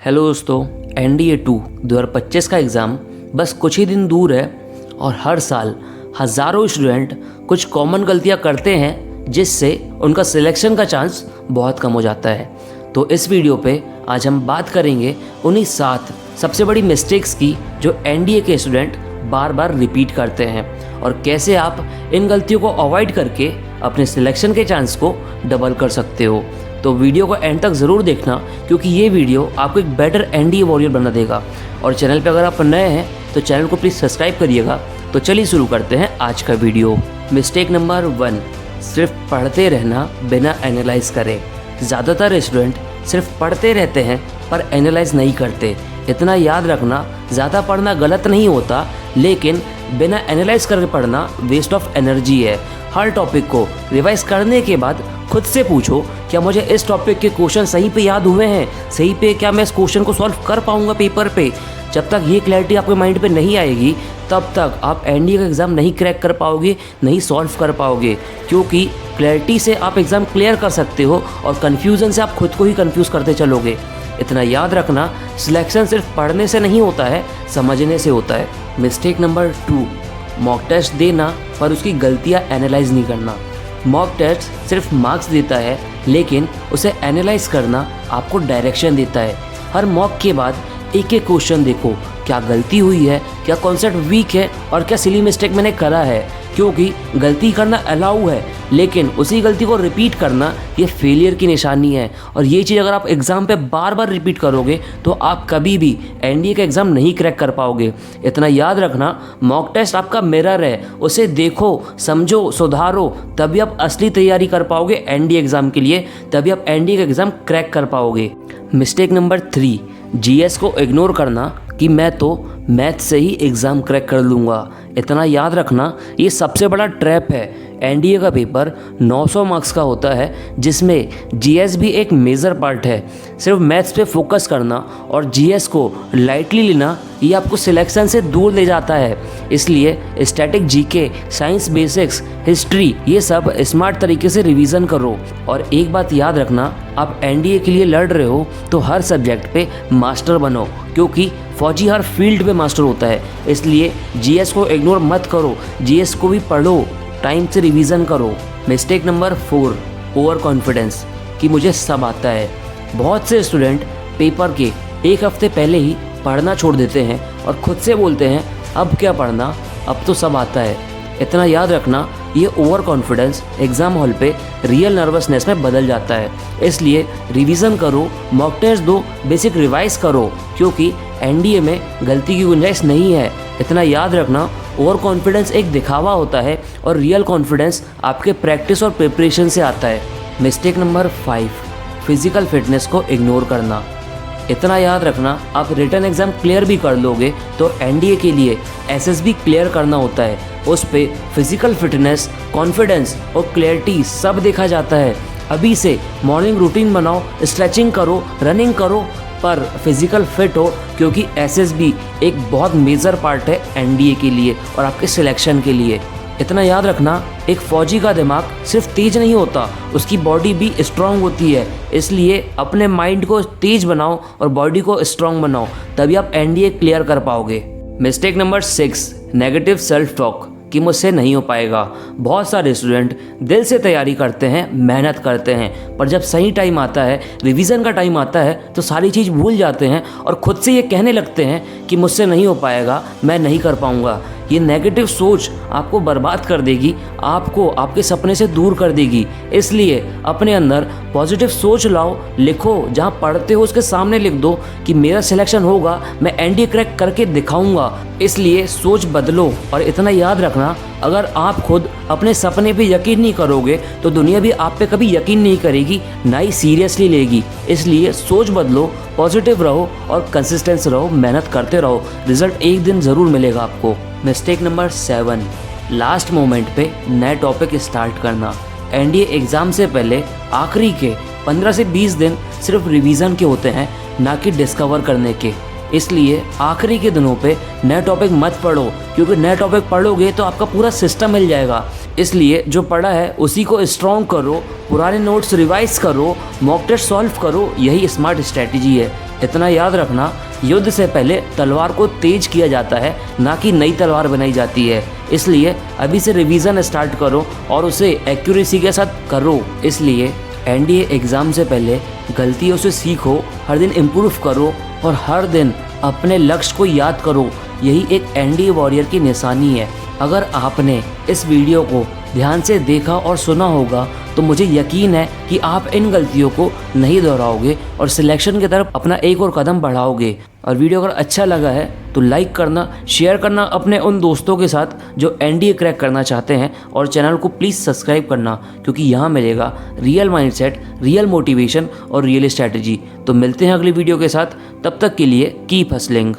Hello दोस्तों, NDA 2 2025 का exam बस कुछ ही दिन दूर है और हर साल हज़ारों स्टूडेंट कुछ कॉमन गलतियां करते हैं जिससे उनका सिलेक्शन का चांस बहुत कम हो जाता है। तो इस वीडियो पे आज हम बात करेंगे उन्हीं 7 सबसे बड़ी मिस्टेक्स की जो NDA के स्टूडेंट बार बार रिपीट करते हैं और कैसे आप इन गलतियों को अवॉइड करके अपने सिलेक्शन के चांस को डबल कर सकते हो। तो वीडियो को एंड तक ज़रूर देखना क्योंकि ये वीडियो आपको एक बेटर NDA वॉरियर बना देगा। और चैनल पे अगर आप नए हैं तो चैनल को प्लीज़ सब्सक्राइब करिएगा। तो चलिए शुरू करते हैं आज का वीडियो। मिस्टेक नंबर 1, सिर्फ पढ़ते रहना बिना एनालाइज करें। ज़्यादातर स्टूडेंट सिर्फ पढ़ते रहते हैं पर एनालाइज नहीं करते। इतना याद रखना, ज़्यादा पढ़ना गलत नहीं होता, लेकिन बिना एनालाइज करके पढ़ना वेस्ट ऑफ एनर्जी है। हर टॉपिक को रिवाइज करने के बाद खुद से पूछो, क्या मुझे इस टॉपिक के क्वेश्चन सही पे याद हुए हैं, सही पे क्या मैं इस क्वेश्चन को सॉल्व कर पाऊंगा पेपर पे। जब तक ये क्लैरिटी आपके माइंड पे नहीं आएगी तब तक आप NDA का एग्ज़ाम नहीं क्रैक कर पाओगे, नहीं सॉल्व कर पाओगे। क्योंकि क्लैरिटी से आप एग्ज़ाम क्लियर कर सकते हो और कन्फ्यूज़न से आप खुद को ही कन्फ्यूज़ करते चलोगे। इतना याद रखना, सिलेक्शन सिर्फ पढ़ने से नहीं होता है, समझने से होता है। मिस्टेक नंबर 2, मॉक टेस्ट देना पर उसकी गलतियाँ एनालाइज नहीं करना। मॉक टेस्ट सिर्फ मार्क्स देता है लेकिन उसे एनालाइज करना आपको डायरेक्शन देता है। हर मॉक के बाद एक एक क्वेश्चन देखो, क्या गलती हुई है, क्या कॉन्सेप्ट वीक है और क्या सिली मिस्टेक मैंने करा है। क्योंकि गलती करना अलाउ है लेकिन उसी गलती को रिपीट करना ये फेलियर की निशानी है। और ये चीज़ अगर आप एग्ज़ाम पे बार बार रिपीट करोगे तो आप कभी भी NDA का एग्ज़ाम नहीं क्रैक कर पाओगे। इतना याद रखना, मॉक टेस्ट आपका मिरर है, उसे देखो, समझो, सुधारो, तभी आप असली तैयारी कर पाओगे NDA एग्ज़ाम के लिए, तभी आप NDA का एग्ज़ाम क्रैक कर पाओगे। मिस्टेक नंबर 3, GS को इग्नोर करना कि मैं तो मैथ से ही एग्ज़ाम क्रैक कर लूँगा। इतना याद रखना, ये सबसे बड़ा ट्रैप है। NDA का पेपर 900 मार्क्स का होता है जिसमें GS भी एक मेजर पार्ट है। सिर्फ मैथ्स पे फोकस करना और GS को लाइटली लेना ये आपको सिलेक्शन से दूर ले जाता है। इसलिए static GK, science basics, history, ये सब स्मार्ट तरीके से रिवीजन करो। और एक बात याद रखना, आप NDA के लिए लड़ रहे हो तो हर सब्जेक्ट पे मास्टर बनो, क्योंकि फौजी हर फील्ड पे मास्टर होता है। इसलिए GS को इग्नोर मत करो, GS को भी पढ़ो, टाइम से रिवीजन करो। मिस्टेक नंबर 4, ओवर कॉन्फिडेंस कि मुझे सब आता है। बहुत से स्टूडेंट पेपर के एक हफ्ते पहले ही पढ़ना छोड़ देते हैं और खुद से बोलते हैं अब क्या पढ़ना, अब तो सब आता है। इतना याद रखना, ये ओवर कॉन्फिडेंस एग्ज़ाम हॉल पे रियल नर्वसनेस में बदल जाता है। इसलिए रिवीजन करो, मॉक टेस्ट दो, बेसिक रिवाइज करो, क्योंकि NDA में गलती की गुंजाइश नहीं है। इतना याद रखना, ओवर कॉन्फिडेंस एक दिखावा होता है और रियल कॉन्फिडेंस आपके प्रैक्टिस और प्रिपरेशन से आता है। मिस्टेक नंबर 5, फिज़िकल फिटनेस को इग्नोर करना। इतना याद रखना, आप रिटन एग्ज़ाम क्लियर भी कर लोगे तो NDA के लिए SSB क्लियर करना होता है। उस पे फिज़िकल फिटनेस, कॉन्फिडेंस और क्लैरिटी सब देखा जाता है। अभी से मॉर्निंग रूटीन बनाओ, स्ट्रेचिंग करो, रनिंग करो, पर फिज़िकल फिट हो, क्योंकि SSB एक बहुत मेजर पार्ट है NDA के लिए और आपके सिलेक्शन के लिए। इतना याद रखना, एक फ़ौजी का दिमाग सिर्फ तेज नहीं होता, उसकी बॉडी भी स्ट्रांग होती है। इसलिए अपने माइंड को तेज बनाओ और बॉडी को स्ट्रांग बनाओ, तभी आप NDA क्लियर कर पाओगे। Mistake number 6, negative self talk कि मुझसे नहीं हो पाएगा। बहुत सारे स्टूडेंट दिल से तैयारी करते हैं, मेहनत करते हैं, पर जब सही टाइम आता है, रिवीजन का टाइम आता है, तो सारी चीज़ भूल जाते हैं और खुद से ये कहने लगते हैं कि मुझसे नहीं हो पाएगा, मैं नहीं कर पाऊँगा। ये नेगेटिव सोच आपको बर्बाद कर देगी, आपको आपके सपने से दूर कर देगी। इसलिए अपने अंदर पॉजिटिव सोच लाओ, लिखो, जहाँ पढ़ते हो उसके सामने लिख दो कि मेरा सिलेक्शन होगा, मैं NDA क्रैक करके दिखाऊंगा। इसलिए सोच बदलो। और इतना याद रखना, अगर आप खुद अपने सपने पे यकीन नहीं करोगे तो दुनिया भी आप पे कभी यकीन नहीं करेगी, ना ही सीरियसली लेगी। इसलिए सोच बदलो, पॉजिटिव रहो और कंसिस्टेंस रहो, मेहनत करते रहो, रिजल्ट एक दिन ज़रूर मिलेगा आपको। मिस्टेक नंबर 7, लास्ट मोमेंट पे नए टॉपिक स्टार्ट करना। NDA एग्ज़ाम से पहले आखिरी के 15 से 20 दिन सिर्फ रिवीजन के होते हैं, ना कि डिस्कवर करने के। इसलिए आखिरी के दिनों पे नए टॉपिक मत पढ़ो, क्योंकि नए टॉपिक पढ़ोगे तो आपका पूरा सिस्टम मिल जाएगा। इसलिए जो पढ़ा है उसी को स्ट्रॉन्ग करो, पुराने नोट्स रिवाइज करो, मॉक टेस्ट सॉल्व करो, यही स्मार्ट स्ट्रैटेजी है। इतना याद रखना, युद्ध से पहले तलवार को तेज किया जाता है, ना कि नई तलवार बनाई जाती है। इसलिए अभी से रिवीजन स्टार्ट करो और उसे एक्यूरेसी के साथ करो। इसलिए एनडीए एग्ज़ाम से पहले गलतियों से सीखो, हर दिन इम्प्रूव करो और हर दिन अपने लक्ष्य को याद करो। यही एक एनडीए वॉरियर की निशानी है। अगर आपने इस वीडियो को ध्यान से देखा और सुना होगा तो मुझे यकीन है कि आप इन गलतियों को नहीं दोहराओगे और सिलेक्शन की तरफ अपना एक और कदम बढ़ाओगे। और वीडियो अगर अच्छा लगा है तो लाइक करना, शेयर करना अपने उन दोस्तों के साथ जो एनडीए क्रैक करना चाहते हैं, और चैनल को प्लीज़ सब्सक्राइब करना, क्योंकि यहाँ मिलेगा रियल माइंडसेट, रियल मोटिवेशन और रियल स्ट्रैटेजी। तो मिलते हैं अगली वीडियो के साथ, तब तक के लिए कीप हसलिंग।